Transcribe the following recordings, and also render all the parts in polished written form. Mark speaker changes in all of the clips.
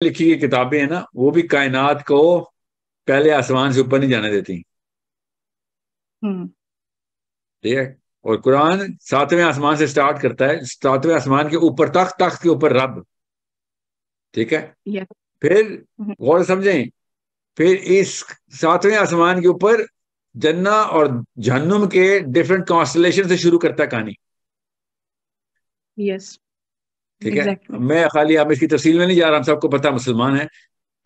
Speaker 1: لکھی گئی کتابیں ہیں نا وہ بھی کائنات کو پہلے آسمان سے اوپر نہیں جانے دیتی. ٹھیک ہے. اور قرآن 7ویں آسمان سے سٹارٹ کرتا ہے, 7ویں آسمان کے اوپر تخت کے اوپر رب. ٹھیک ہے. پھر غور سمجھیں, پھر اس 7ویں آسمان کے اوپر جنہ اور جہنم کے ڈفرنٹ کانسٹلیشن سے شروع کرتا ہے کہانی. ٹھیک ہے. میں خالی آپ اس کی تفصیل میں نہیں جا رہا, ہم سب کو پتا مسلمان ہیں.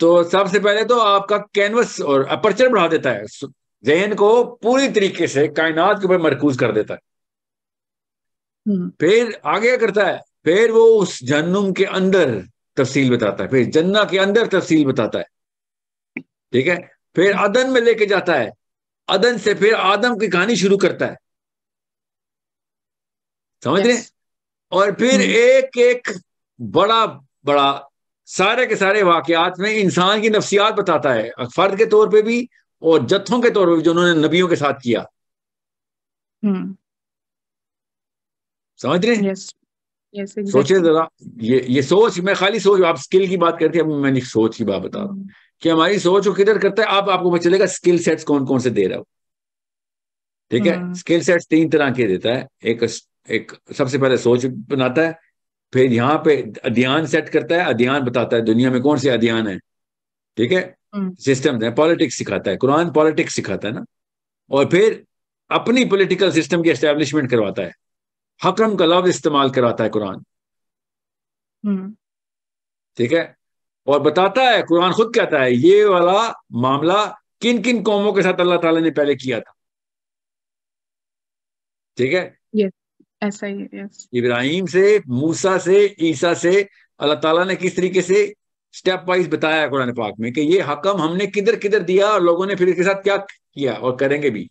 Speaker 1: تو سب سے پہلے تو آپ کا کینوس اور اپرچر بڑھا دیتا ہے, ذہن کو پوری طریقے سے کائنات کے اوپر مرکوز کر دیتا ہے. پھر آگے کرتا ہے, پھر وہ اس جہنم کے اندر تفصیل بتاتا ہے, پھر جنہ کے اندر تفصیل بتاتا ہے. ٹھیک ہے. پھر عدن میں لے کے جاتا ہے, عدن سے پھر آدم کی کہانی شروع کرتا ہے. سمجھ رہے ہیں؟ اور پھر ایک ایک بڑا بڑا سارے کے سارے واقعات میں انسان کی نفسیات بتاتا ہے, فرد کے طور پہ بھی اور جتھوں کے طور پہ بھی جو انہوں نے نبیوں کے ساتھ کیا. سمجھ رہے ہیں؟ سوچے ذرا, یہ سوچ, میں خالی سوچ, آپ اسکل کی بات کرتے ہیں, اب میں سوچ کی بات بتا رہا ہوں کہ ہماری سوچ کو کدھر کرتا ہے. آپ کو پتہ چلے گا اسکل سیٹس کون کون سے دے رہا ہو. ٹھیک ہے. اسکل سیٹس 3 طرح کے دیتا ہے. ایک سب سے پہلے سوچ بناتا ہے, پھر یہاں پہ ادھیان سیٹ کرتا ہے, ادھیان بتاتا ہے دنیا میں کون سے ادھیان ہیں. ٹھیک ہے. سسٹم ہے, پالیٹکس سکھاتا ہے قرآن, پالیٹکس سکھاتا ہے نا. اور پھر اپنی پولیٹیکل سسٹم کی اسٹیبلشمنٹ کرواتا ہے, حکم کا لفظ استعمال کراتا ہے قرآن. ٹھیک ہے. اور بتاتا ہے, قرآن خود کہتا ہے یہ والا معاملہ کن کن قوموں کے ساتھ اللہ تعالیٰ نے پہلے کیا تھا. ٹھیک ہے.
Speaker 2: ایسا ہی ہے.
Speaker 1: ابراہیم سے, موسیٰ سے, عیسیٰ سے اللہ تعالیٰ نے کس طریقے سے سٹیپ وائز بتایا ہے قرآن پاک میں کہ یہ حکم ہم نے کدھر کدھر دیا اور لوگوں نے پھر اس کے ساتھ کیا کیا اور کریں گے بھی.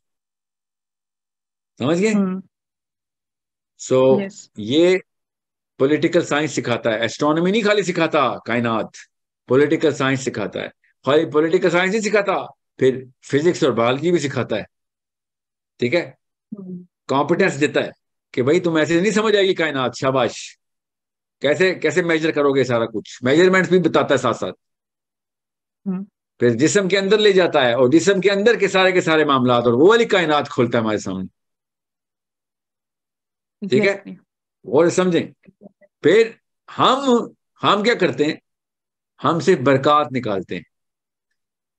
Speaker 1: سمجھ گئے؟ یہ پولیٹیکل سائنس سکھاتا ہے. ایسٹرونومی نہیں خالی سکھاتا کائنات, پولیٹیکل سائنس سکھاتا ہے. خالی پولیٹیکل سائنس نہیں سکھاتا, پھر فزکس اور بایولوجی بھی سکھاتا ہے. ٹھیک ہے. کمپیٹنس دیتا ہے کہ بھائی تم ایسے نہیں سمجھ آئے گی کائنات, شاباش, کیسے میجر کرو گے, سارا کچھ میجرمنٹس بھی بتاتا ہے ساتھ ساتھ. پھر جسم کے اندر لے جاتا ہے اور جسم کے اندر کے سارے معاملات اور وہ والی کائنات کھولتا ہے ہمارے سامنے. ٹھیک ہے. اور سمجھیں, پھر ہم کیا کرتے ہیں, ہم صرف برکات نکالتے ہیں.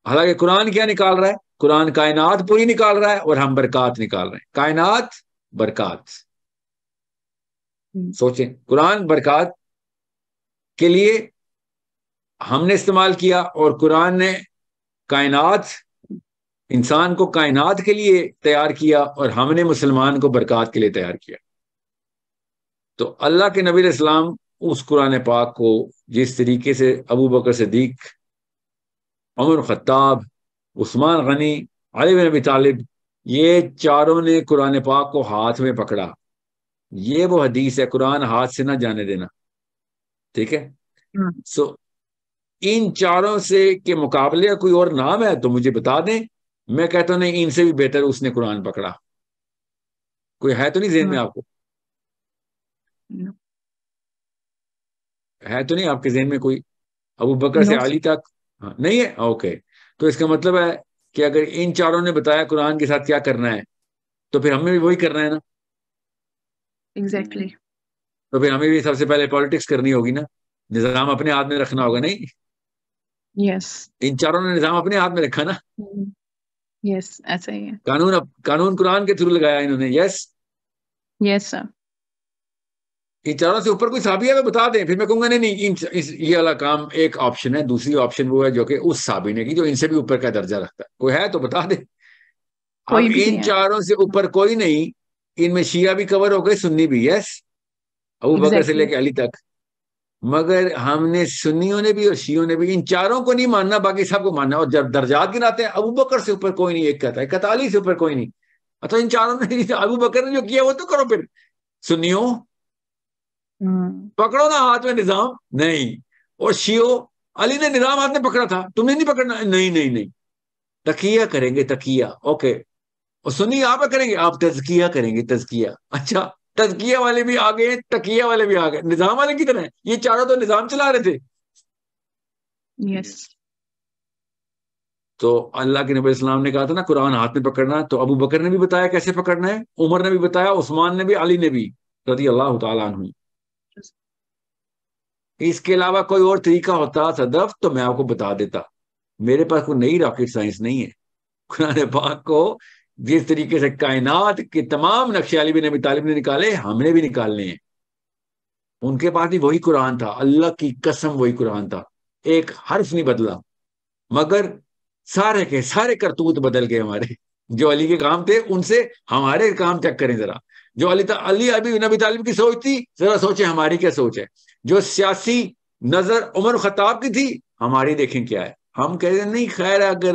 Speaker 1: حالانکہ قرآن کیا نکال رہا ہے, قرآن کائنات پوری نکال رہا ہے اور ہم برکات نکال رہے ہیں. کائنات برکات. سوچیں, قرآن برکات کے لیے ہم نے استعمال کیا اور قرآن نے کائنات, انسان کو کائنات کے لیے تیار کیا اور ہم نے مسلمان کو برکات کے لیے تیار کیا. تو اللہ کے نبی علیہ السلام اس قرآن پاک کو جس طریقے سے ابو بکر صدیق, عمر خطاب, عثمان غنی, علی بن ابی طالب, یہ چاروں نے قرآن پاک کو ہاتھ میں پکڑا. یہ وہ حدیث ہے, قرآن ہاتھ سے نہ جانے دینا. ٹھیک ہے. سو ان چاروں سے کے مقابلے کوئی اور نام ہے تو مجھے بتا دیں, میں کہتا ہوں نہیں, ان سے بھی بہتر اس نے قرآن پکڑا. کوئی ہے تو نہیں ذہن میں آپ کو, ہے تو نہیں آپ کے ذہن میں کوئی ابو بکر سے علی تک؟ نہیں ہے. اوکے. تو اس کا مطلب ہے کہ اگر ان چاروں نے بتایا قرآن کے ساتھ کیا کرنا ہے تو پھر ہمیں بھی وہی کرنا ہے نا.
Speaker 2: ایگزیکٹلی.
Speaker 1: تو پھر ہمیں بھی سب سے پہلے پالیٹکس کرنی ہوگی نا, نظام اپنے ہاتھ میں رکھنا ہوگا. نہیں, ان چاروں نے نظام اپنے ہاتھ میں رکھا نا.
Speaker 2: ایسا ہی ہے.
Speaker 1: قانون قرآن کے تھرو لگایا انہوں نے.
Speaker 2: یس سر.
Speaker 1: ان چاروں سے اوپر کوئی صحابی ہے, بتا دیں, پھر میں کہوں گا نہیں یہ والا کام ایک آپشن ہے. دوسری آپشن وہ ہے جو کہ اس صحابی نے کی جو ان سے بھی اوپر کا درجہ رکھتا ہے. کوئی ہے تو بتا دیں. اب ان چاروں سے اوپر کوئی نہیں. ان میں شیعہ بھی کور ہو گئے, سنی بھی. ابو بکر سے لے کے علی تک. مگر ہم نے سنیوں نے بھی اور شیعوں نے بھی ان چاروں کو نہیں ماننا, باقی سب کو ماننا. اور جب درجات گناتے ہیں, ابو بکر سے اوپر کوئی نہیں, ایک کہتا ہے 41 سے اوپر کوئی نہیں. اچھا, ان چاروں نے, ابو بکر نے جو کیا وہ تو کرو. پھر سنیوں پکڑو نا ہاتھ میں نظام. نہیں. اور شیعوں, علی نے نظام ہاتھ میں پکڑا تھا, تم نے نہیں پکڑنا. نہیں, تقیہ کریں گے, تقیہ. اوکے. اور سنی آپ کریں گے, آپ تزکیہ کریں گے, تزکیہ. اچھا, تزکیہ والے بھی آ گئے, تقیہ والے بھی آ گئے, نظام والے کی طرح. یہ چاروں تو نظام چلا رہے تھے.
Speaker 2: Yes.
Speaker 1: تو اللہ کے نبی علیہ السلام نے کہا تھا نا قرآن ہاتھ میں پکڑنا، تو ابو بکر نے بھی بتایا کیسے پکڑنا ہے، عمر نے بھی بتایا، عثمان نے بھی، علی نے بھی رضی اللہ تعالیٰ عنہ. اس کے علاوہ کوئی اور طریقہ ہوتا صدف تو میں آپ کو بتا دیتا. میرے پاس کوئی نئی راکٹ سائنس نہیں ہے. قرآن پاک کو جس طریقے سے کائنات کے تمام نقشے علی بن ابی طالب نے نکالے، ہم نے بھی نکالنے ہیں. ان کے پاس بھی وہی قرآن تھا، اللہ کی قسم وہی قرآن تھا، ایک حرف نہیں بدلا. مگر سارے کے سارے کرتوت بدل گئے ہمارے. جو علی کے کام تھے ان سے ہمارے کام چیک کریں ذرا. جو علی ابی نبی طالب کی سوچ تھی، ذرا سوچیں ہماری کیا سوچ ہے. جو سیاسی نظر عمر خطاب کی تھی، ہماری دیکھیں کیا ہے. ہم کہہ رہے ہیں نہیں خیر ہے، اگر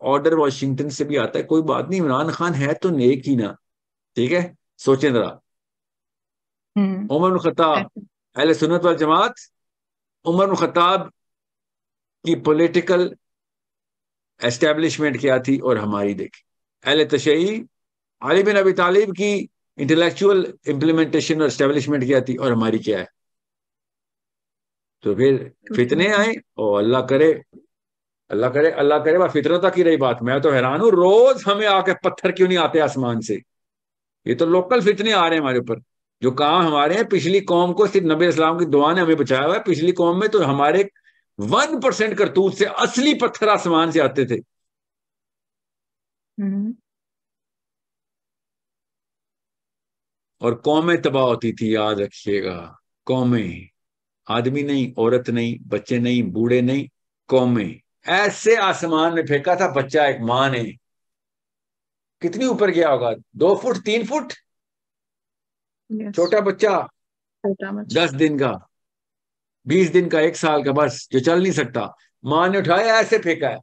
Speaker 1: آرڈر واشنگٹن سے بھی آتا ہے کوئی بات نہیں، عمران خان ہے تو نیک ہی نا. ٹھیک ہے، سوچیں ذرا. عمر بن خطاب، اہل سنت والجماعت، عمر بن خطاب کی پولیٹیکل اسٹیبلشمنٹ کیا تھی اور ہماری دیکھی. اہل تشیعی، علی بن ابی طالب کی انٹلیکچوئل امپلیمنٹیشن اور اسٹیبلشمنٹ کیا تھی اور ہماری کیا ہے. تو پھر فتنے آئے، اور اللہ کرے وہ فطرت تک ہی رہی بات. میں تو حیران ہوں، روز ہمیں آ کے پتھر کیوں نہیں آتے آسمان سے. یہ تو لوکل فتنے آ رہے ہیں ہمارے اوپر. جو کام ہمارے ہیں، پچھلی قوم کو صرف نبی اسلام کی دعا نے ہمیں بچایا ہوا ہے. پچھلی قوم میں تو ہمارے 1% کرتوت سے اصلی پتھر آسمان سے آتے تھے. اور قومیں تباہ ہوتی تھی، یاد رکھیے گا. قومیں، آدمی نہیں، عورت نہیں، بچے نہیں، بوڑھے نہیں، قومیں. ایسے آسمان میں پھینکا تھا بچہ ایک ماں نے. کتنی اوپر گیا ہوگا؟ 2 فٹ 3 فٹ. چھوٹا بچہ 10 دن کا، 20 دن کا، 1 سال کا، بس جو چل نہیں سکتا. ماں نے اٹھایا ایسے پھینکا ہے.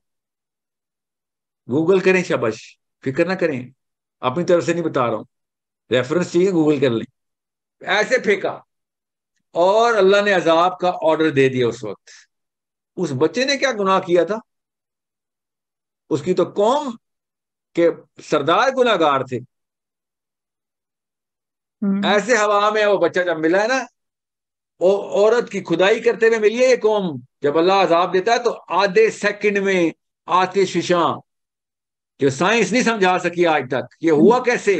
Speaker 1: گوگل کریں، شاباش، فکر نہ کریں، اپنی طرف سے نہیں بتا رہا ہوں، ریفرنس چاہیے گوگل کر لیں. ایسے پھینکا اور اللہ نے عذاب کا آرڈر دے دیا. اس وقت اس بچے نے کیا گناہ کیا تھا؟ اس کی تو قوم کے سردار گناہ گار تھے. ایسے ہوا میں وہ بچہ جب ملا ہے نا، عورت کی کھدائی کرتے ہوئے ملی ہے یہ قوم. جب اللہ عذاب دیتا ہے تو آدھے سیکنڈ میں آتش فشاں، جو سائنس نہیں سمجھا سکی آج تک. یہ ہوا کیسے؟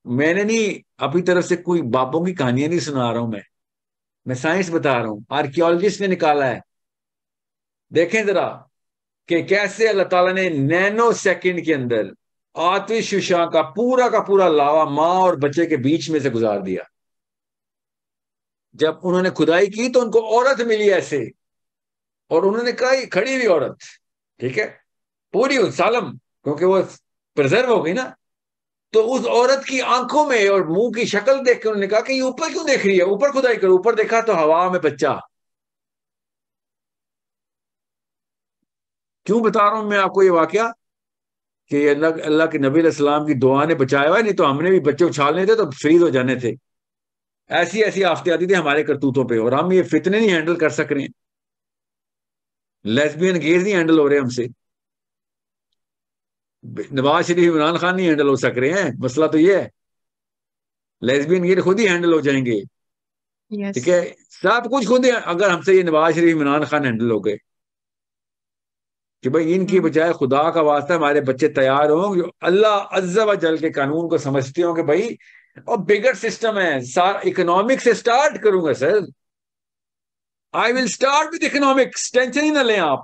Speaker 1: میں نے نہیں اپنی طرف سے کوئی باپوں کی کہانیاں نہیں سنا رہا ہوں، میں سائنس بتا رہا ہوں، آرکیولوجسٹ نے نکالا ہے. دیکھیں ذرا کہ کیسے اللہ تعالیٰ نے نینو سیکنڈ کے اندر آتش فشاں کا پورا لاوا ماں اور بچے کے بیچ میں سے گزار دیا. جب انہوں نے کھدائی کی تو ان کو عورت ملی ایسے، اور انہوں نے کہا کھڑی ہوئی عورت، ٹھیک ہے، پوری سالم، کیونکہ وہ پرزرو ہو گئی نا. تو اس عورت کی آنکھوں میں اور منہ کی شکل دیکھ کے انہوں نے کہا کہ یہ اوپر کیوں دیکھ رہی ہے، اوپر کھدائی کرو. اوپر دیکھا تو ہوا میں بچہ. کیوں بتا رہا ہوں میں آپ کو یہ واقعہ؟ کہ اللہ کے نبی علیہ السلام کی دعا نے بچایا ہوا، نہیں تو ہم نے بھی بچے اچھالنے تھے تو فریز ہو جانے تھے. ایسی آفتیں آتی تھی ہمارے کرتوتوں پہ، اور ہم یہ فتنے نہیں ہینڈل کر سک رہے ہیں. لیسبین گیز نہیں ہینڈل ہو رہے ہم سے. نواز شریف، عمران خان نہیں ہینڈل ہو سک رہے ہیں. مسئلہ تو یہ ہے، لیسبین گیز خود ہی ہینڈل ہو جائیں گے. ٹھیک ہے، سب کچھ خود ہی. اگر ہم سے یہ نواز شریف، عمران خان ہینڈل ہو گئے کہ بھائی ان کی بجائے خدا کا واسطہ ہمارے بچے تیار ہوں جو اللہ عز و جل کے قانون کو سمجھتے ہوں کہ بھائی اور بگر سسٹم ہے. اکنامک سے سٹارٹ کروں گا سر، آئی ول سٹارٹ وتھ اکنامکس، ٹینشن ہی نہ لیں آپ.